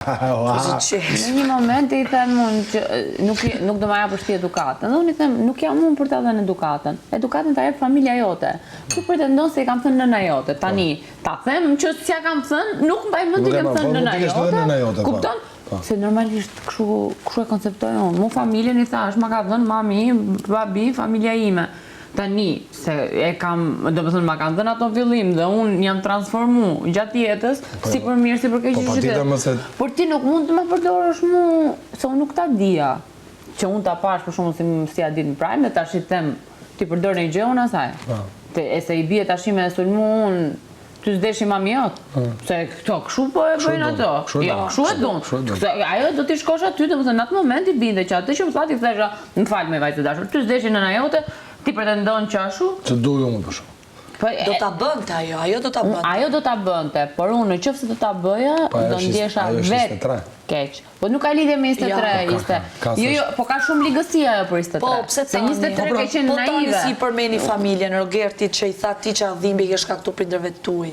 Në një moment i them unë që nuk do ma japësh ti edukatën. Dhe unë i them, nuk jam unë për ta dhënë edukatën. Edukatën ta jep familja jote. Ti pretendon se i kam thënë nëna jote. Tani, ta them që s'ja kam thënë, nuk mbaj mend të kem thënë nëna jote. Kupton? Se normalisht kështu e konceptoj unë. Mu familjen i thash, ma ka dhënë mami, babi, familja ime. Tani, se e kam, do më thënë, ma kanë dhënë ato fillim dhe unë jam transformu gjatë jetës, si për mirë, si për keq qytet. Por ti nuk mund të më përdorësh mu, se unë nuk ta dija. Që unë ta pash për shumë si a ditë në prajmë, dhe tash i them, ti përdor një gjë unë asaj. E se i bie tash me e sulmu unë, ty s'deshi mami jotë. Se këto, këshu po e bëjnë ato. Këshu e dunë. Ajo do t'i shkosh aty, dhe më thënë, në atë moment i binde që atë që më thati, thesha, më falë me vajtë dashur, ty s'deshi nëna jote, ti pretendon që ashu? Që duju unë për shumë. Do t'a bënte ajo do t'a bënte. Ajo do t'a bënte, por unë në qëfë se do t'a bëja, do ndjesha vetë keq. Po nuk ka lidhje me 23, jo, po ka shumë ligësia ajo për 23. Po, pse se 23 ke qenë naive. Po tani si përmeni familjen, Rogertit që i tha ti që adhimbi ke shkaktu prindërve tuaj.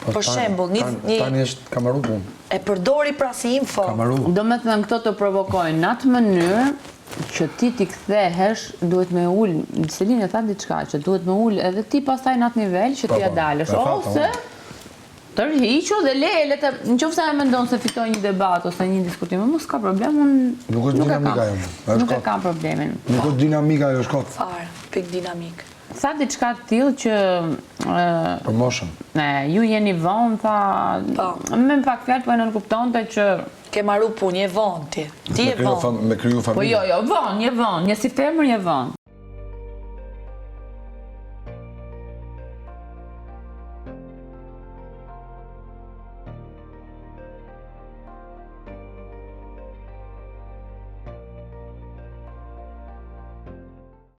Për shembull, tani është kamaru punë. E përdori pra si info. Do me thënë këto të provokojnë në atë mënyrë që ti t'i kthehesh, duhet me ullë, Selin e tha diçka, që duhet me ullë edhe ti pastaj në atë nivel që ti ja dalësh, ose tërhiqu dhe le të, në qoftë se e mendon se fitoj një debat ose një diskutim, mos ka problem, unë nuk e kam problemin. Nuk është dinamika jo shkot. Farë, pik dinamik. Sa diçka të tillë që promotion. Ju jeni vonë, tha, me pak fjalë po e nënkuptonte që ke marru punë, je vonë ti. Ti je vonë. Me kryu familje. Po jo, vonë, je vonë, një si femër je vonë.